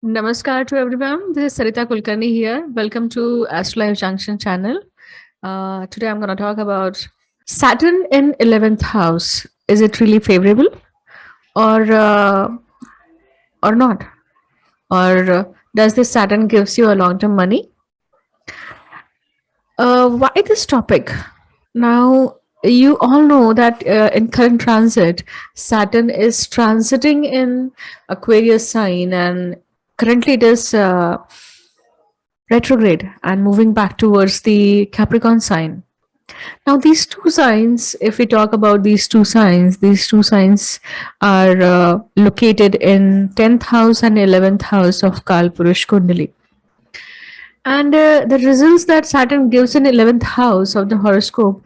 Namaskar to everyone. This is Sareeta Kulkarni here. Welcome to Astro Life Junction channel. Today I'm going to talk about Saturn in 11th house. Is it really favorable or or not? Or does this Saturn gives you a long-term money? Why this topic? Now, you all know that in current transit, Saturn is transiting in Aquarius sign, and currently it is retrograde and moving back towards the Capricorn sign. Now, these two signs, if we talk about these two signs are located in 10th house and 11th house of Kalpurush Kundali. And the results that Saturn gives in 11th house of the horoscope,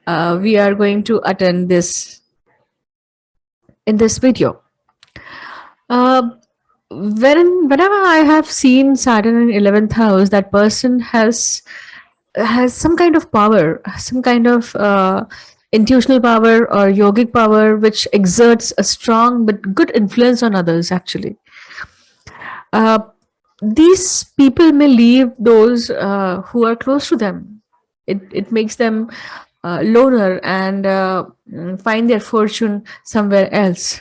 we are going to attend this in this video. Whenever I have seen Saturn in 11th house, that person has some kind of power, some kind of intuitional power or yogic power, which exerts a strong but good influence on others. Actually, uh, these people may leave those who are close to them. It makes them loner and find their fortune somewhere else.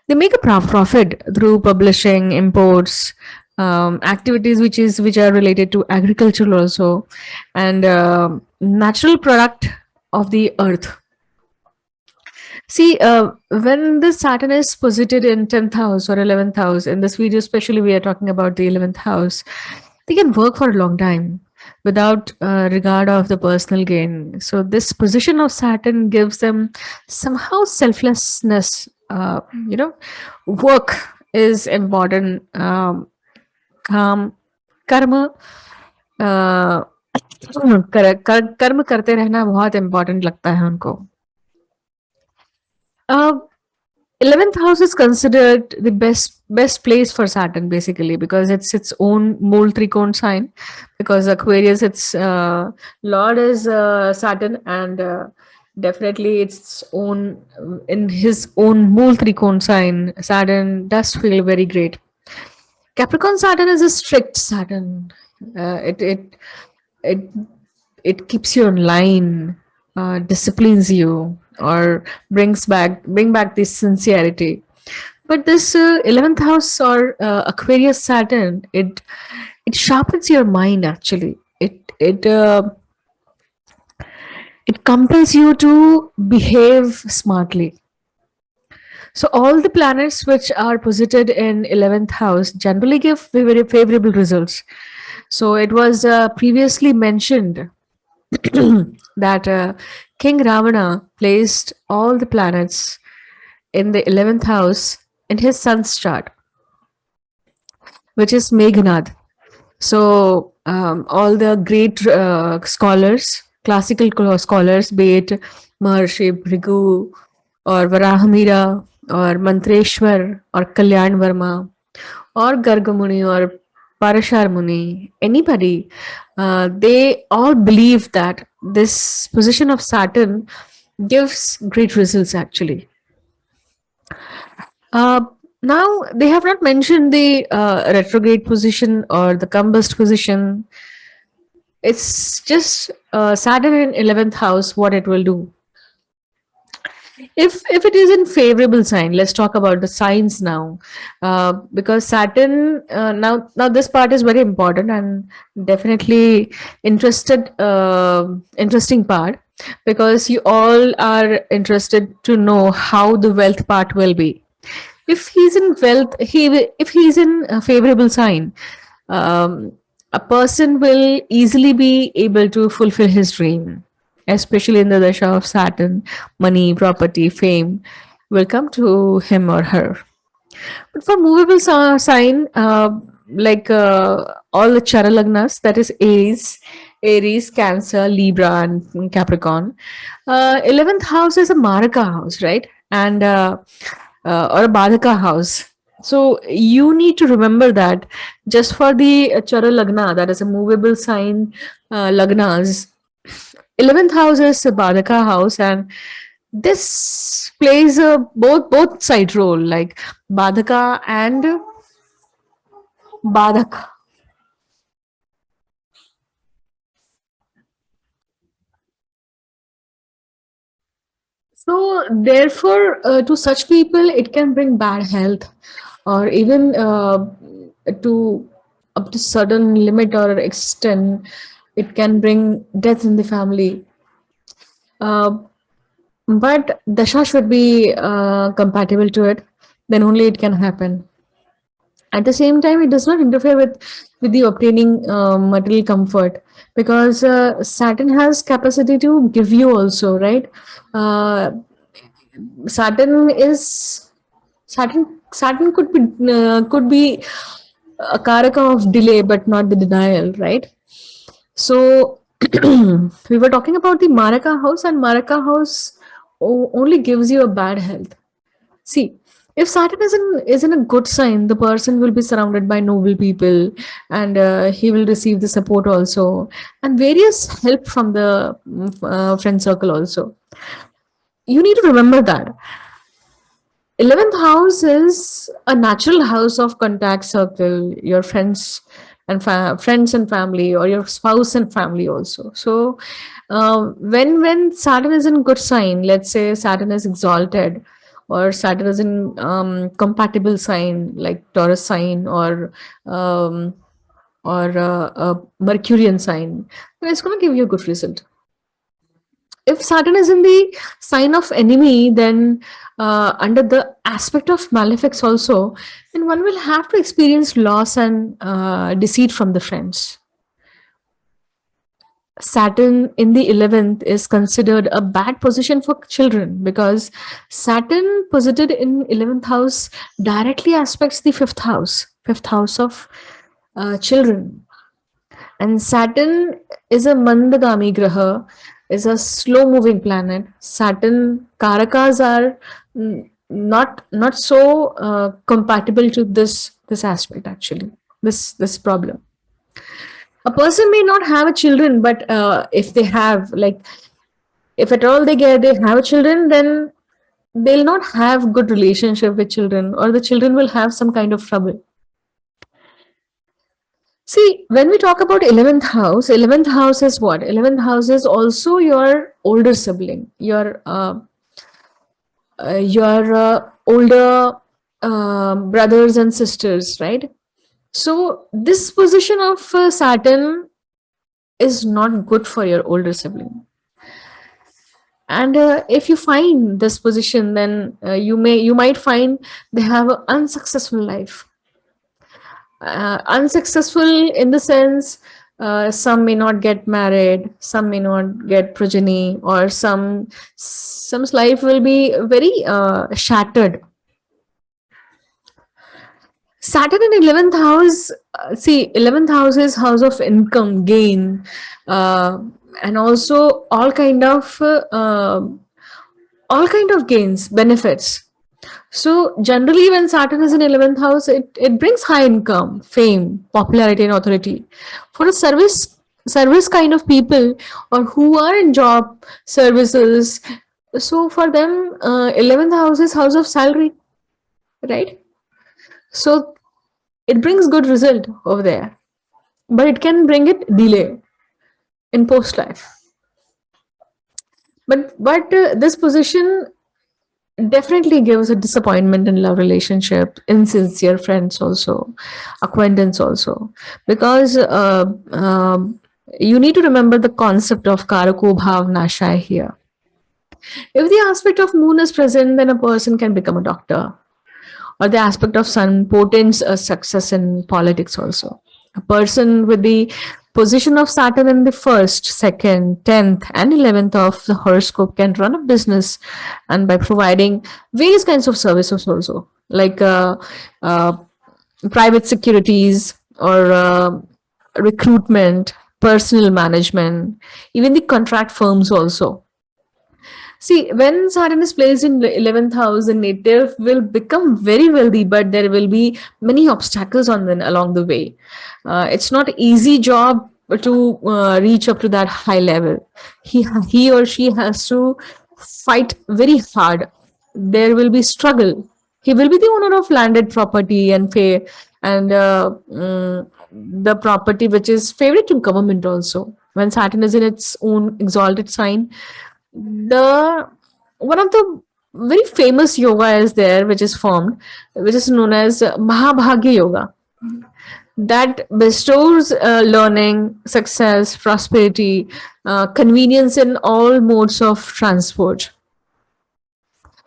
They make a profit through publishing, imports, activities which are related to agriculture also, and natural product of the earth. See, when the Saturn is posited in 10th house or 11th house, in this video especially we are talking about the 11th house, they can work for a long time without regard of the personal gain. So this position of Saturn gives them somehow selflessness. Work is important. काम कर्म कर्म करते रहना बहुत important लगता है उनको. 11th house is considered the best place for Saturn, basically, because it's its own Mool Trikon sign, because Aquarius, its lord is Saturn, and definitely its own, in his own Mool Trikon sign, Saturn does feel very great. Capricorn Saturn is a strict Saturn. It keeps you in line, disciplines you, or bring back this sincerity. But this 11th house or Aquarius Saturn, it sharpens your mind. Actually, it compels you to behave smartly. So all the planets which are posited in 11th house generally give very favorable results. So it was previously mentioned that King Ravana placed all the planets in the 11th house in his son's chart, which is Meghnad. So all the great scholars, classical scholars, be it Maharshi Bhrigu or Varahamira or Mantreshwar or Kalyan Varma or Gargamuni or Parashar Muni, anybody, they all believe that this position of Saturn gives great results actually. Now, they have not mentioned the retrograde position or the combust position. It's just Saturn in 11th house, what it will do. If it is in favorable sign, let's talk about the signs now, because Saturn, now this part is very important and definitely interesting part, because you all are interested to know how the wealth part will be. If he's in wealth, if he's in a favorable sign, a person will easily be able to fulfill his dream, especially in the dasha of Saturn. Money, property, fame will come to him or her. But for movable sign, like all the Chara Lagnas, that is Aries, Cancer, Libra, and Capricorn, 11th house is a Maraka house, right? And or a Badhaka house. So you need to remember that just for the Chara Lagna, that is a movable sign Lagnas, 11th house is a Badhaka house, and this plays a both side role, like Badhaka and Badak. So, therefore, to such people, it can bring bad health, or even to up to certain limit or extent, it can bring death in the family. Uh, but dasha should be compatible to it. Then only it can happen. At the same time, it does not interfere with the obtaining material comfort, because Saturn has capacity to give you also, right? Uh, Saturn is Saturn could be a karaka of delay, but not the denial, right? So we were talking about the Maraka house, and Maraka house only gives you a bad health. See, if Saturn is in a good sign, the person will be surrounded by noble people, and he will receive the support also, and various help from the friend circle also. You need to remember that 11th house is a natural house of contact circle, your friends and friends and family, or your spouse and family also. So when Saturn is in good sign, let's say Saturn is exalted, or Saturn is in compatible sign like Taurus sign, um, or a Mercurian sign, then it's going to give you a good result. If Saturn is in the sign of enemy, then under the aspect of malefics also, then one will have to experience loss and deceit from the friends. Saturn in the 11th is considered a bad position for children, because Saturn posited in 11th house directly aspects the fifth house of children. And Saturn is a Mandagami Graha, is a slow moving planet. Saturn Karakas are not so compatible to this aspect actually. This problem. A person may not have a children, but if they have, like, if at all they have children, then they'll not have good relationship with children, or the children will have some kind of trouble. See, when we talk about 11th house is what? 11th house is also your older sibling, your older brothers and sisters, right? So, this position of Saturn is not good for your older sibling. And if you find this position, then you might find they have an unsuccessful life. Unsuccessful in the sense, some may not get married, some may not get progeny, or some's life will be very shattered. Saturn in 11th house, see, 11th house is house of income gain, uh, and also all kind of gains, benefits. So generally, when Saturn is in 11th house, it brings high income, fame, popularity, and authority. For a service kind of people, or who are in job services, so for them, 11th house is house of salary, right? So it brings good result over there, but it can bring it delay in post life. But this position definitely gives a disappointment in love relationship, insincere friends also, acquaintance also, because you need to remember the concept of karako bhav nashai here. If the aspect of moon is present, then a person can become a doctor, or the aspect of sun portends a success in politics also. A person with the position of Saturn in the first, second, 10th, and 11th of the horoscope can run a business, and by providing various kinds of services also, like uh, private securities, or recruitment, personal management, even the contract firms also. See, when Saturn is placed in the 11th house, the native will become very wealthy, but there will be many obstacles on them along the way. It's not easy job to reach up to that high level. He or she has to fight very hard. There will be struggle. He will be the owner of landed property and the property which is favorite to government also. When Saturn is in its own exalted sign, the one of the very famous yoga is there, which is formed, which is known as Mahabhagya Yoga, that bestows learning, success, prosperity, convenience in all modes of transport.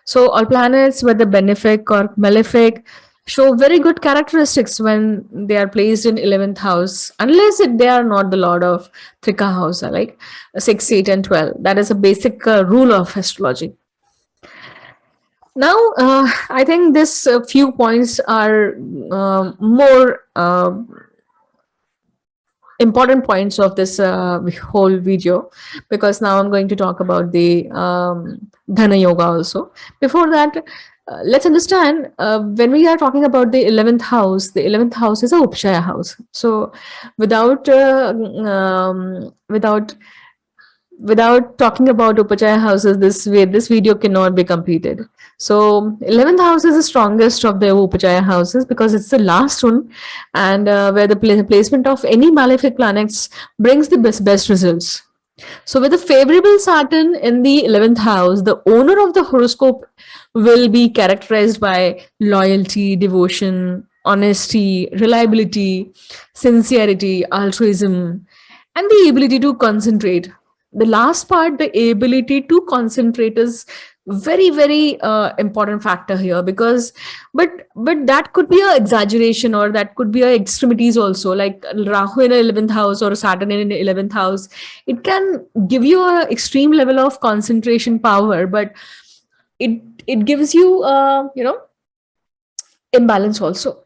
So all planets, whether benefic or malefic, show very good characteristics when they are placed in 11th house, unless they are not the lord of Trika house, like 6, 8, and 12. That is a basic rule of astrology. Now, I think this few points are more important points of this whole video, because now I'm going to talk about the Dhana Yoga also. Before that, let's understand, when we are talking about the 11th house is a Upshaya house. So without talking about Upachaya houses, this video cannot be completed. So 11th house is the strongest of the Upachaya houses because it's the last one, and where the placement of any malefic planets brings the best results. So with a favorable Saturn in the 11th house, the owner of the horoscope will be characterized by loyalty, devotion, honesty, reliability, sincerity, altruism, and the ability to concentrate. The last part, the ability to concentrate, is very important factor here, because but that could be a exaggeration, or that could be a extremities also, like Rahu in 11th house or Saturn in 11th house. It can give you a extreme level of concentration power, but it gives you imbalance also.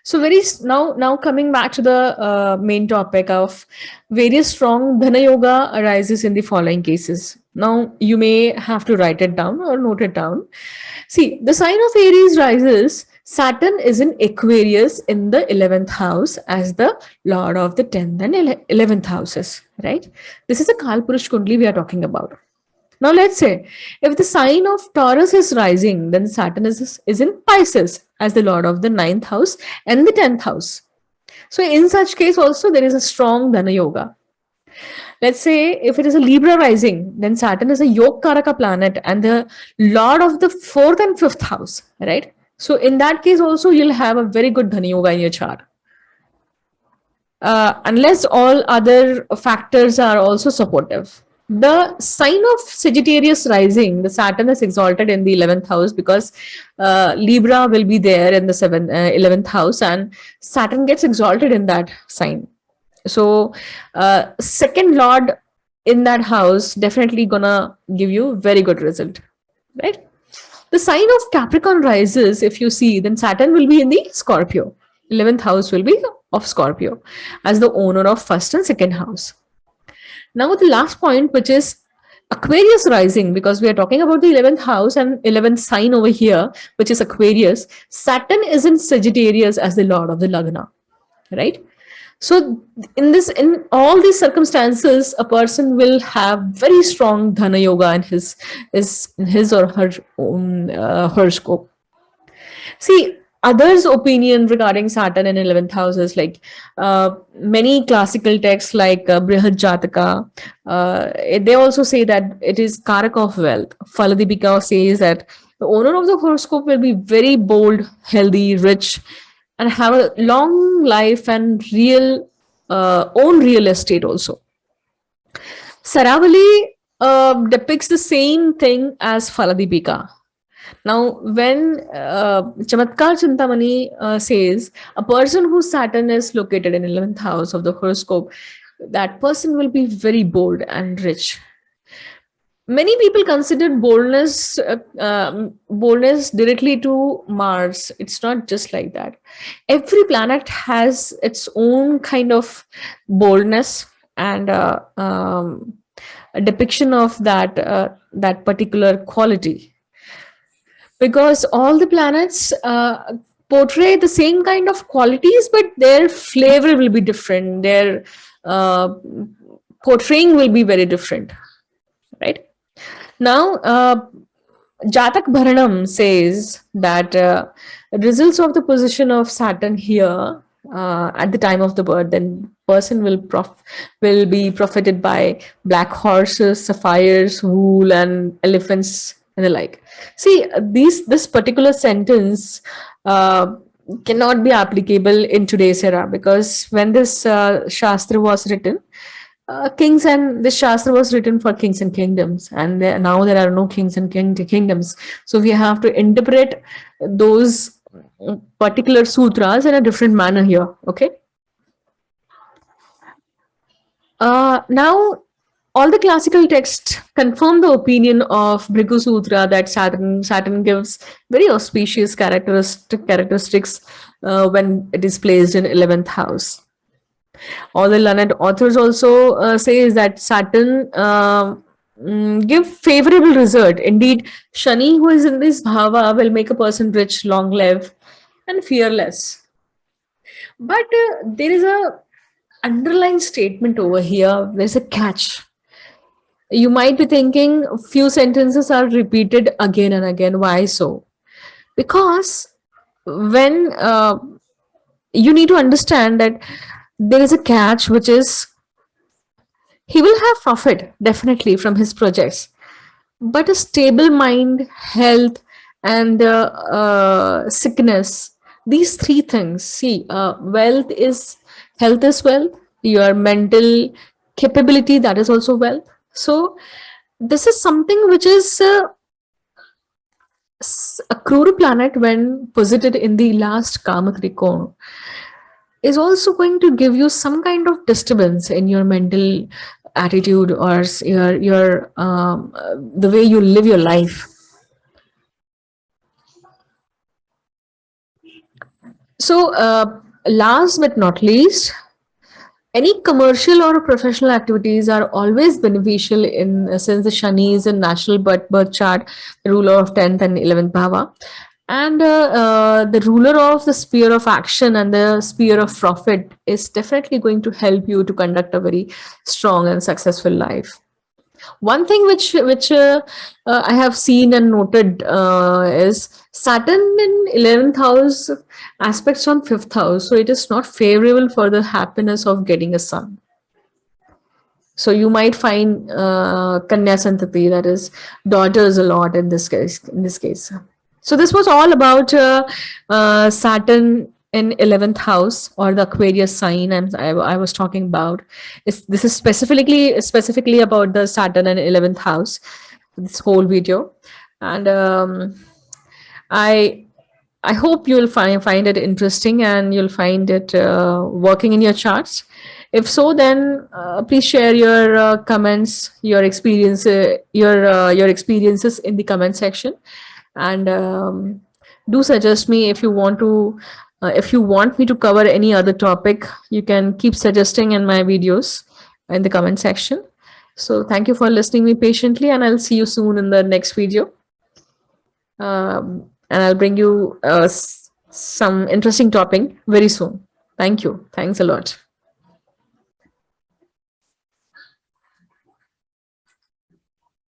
So now coming back to the main topic of various strong Dhana Yoga arises in the following cases. Now you may have to write it down or note it down. See, the sign of Aries rises. Saturn is in Aquarius in the 11th house as the lord of the 10th and 11th houses, right? This is a Kalpurush Kundli we are talking about. Now, let's say if the sign of Taurus is rising, then Saturn is in Pisces as the lord of the 9th house and the 10th house. So, in such case, also there is a strong Dhana Yoga. Let's say if it is a Libra rising, then Saturn is a Yog Karaka planet and the lord of the 4th and 5th house, right? So, in that case, also you'll have a very good Dhana Yoga in your chart. Unless all other factors are also supportive. The sign of Sagittarius rising, the Saturn is exalted in the 11th house because Libra will be there in the 11th house, and Saturn gets exalted in that sign. So second lord in that house definitely gonna give you very good result, right? The sign of Capricorn rises, if you see, then Saturn will be in the Scorpio. 11th house will be of Scorpio as the owner of first and second house. Now the last point, which is Aquarius rising, because we are talking about the 11th house and 11th sign over here, which is Aquarius. Saturn is in Sagittarius as the lord of the Lagna, right? So in all these circumstances, a person will have very strong Dhana Yoga in his or her own horoscope. See, others' opinion regarding Saturn in 11th house is like many classical texts like Brihad Jataka, they also say that it is Karak of wealth. Faladipika says that the owner of the horoscope will be very bold, healthy, rich, and have a long life and own real estate also. Saravali depicts the same thing as Faladipika. Now, when Chamatkar Chintamani says a person whose Saturn is located in 11th house of the horoscope, that person will be very bold and rich. Many people consider boldness directly to Mars. It's not just like that. Every planet has its own kind of boldness and a depiction of that particular quality, because all the planets portray the same kind of qualities, but their flavor will be different. Their portraying will be very different, right? Now, Jatak Bharanam says that results of the position of Saturn here at the time of the birth, then person will be profited by black horses, sapphires, wool, and elephants and the like. See, this particular sentence uh, cannot be applicable in today's era, because when this shastra was written, kings and the shastra was written for kings and kingdoms, and now there are no kings and kingdoms, so we have to interpret those particular sutras in a different manner here. Okay. Now all the classical texts confirm the opinion of Bhrigu Sutra that Saturn gives very auspicious characteristics when it is placed in 11th house. All the learned authors also says that Saturn give favorable result. Indeed, Shani, who is in this bhava, will make a person rich, long live, and fearless. But there is a underlying statement over here. There's a catch. You might be thinking a few sentences are repeated again and again. Why so? Because when you need to understand that there is a catch, which is he will have profit definitely from his projects, but a stable mind, health, and sickness, these three things. See, wealth is health is wealth, your mental capability, that is also wealth. So this is something which is a cruel planet when posited in the last Kama Trikona is also going to give you some kind of disturbance in your mental attitude, or your the way you live your life. So last but not least, any commercial or professional activities are always beneficial in since the Shani is a natural birth chart, the ruler of 10th and 11th bhava, and the ruler of the sphere of action and the sphere of profit is definitely going to help you to conduct a very strong and successful life. One thing which I have seen and noted is Saturn in 11th house aspects on 5th house, so it is not favorable for the happiness of getting a son. So you might find Kanya Santati, that is daughters, a lot in this case. So this was all about Saturn in 11th house, or the Aquarius sign I was talking about. This is specifically about the Saturn in 11th house, this whole video. And I I hope you'll find it interesting, and you'll find it working in your charts. If so, then please share your comments, your experiences in the comment section, and do suggest me if you want to. If you want me to cover any other topic, you can keep suggesting in my videos in the comment section. So thank you for listening me patiently, and I'll see you soon in the next video. And I'll bring you some interesting topic very soon. Thank you. Thanks a lot.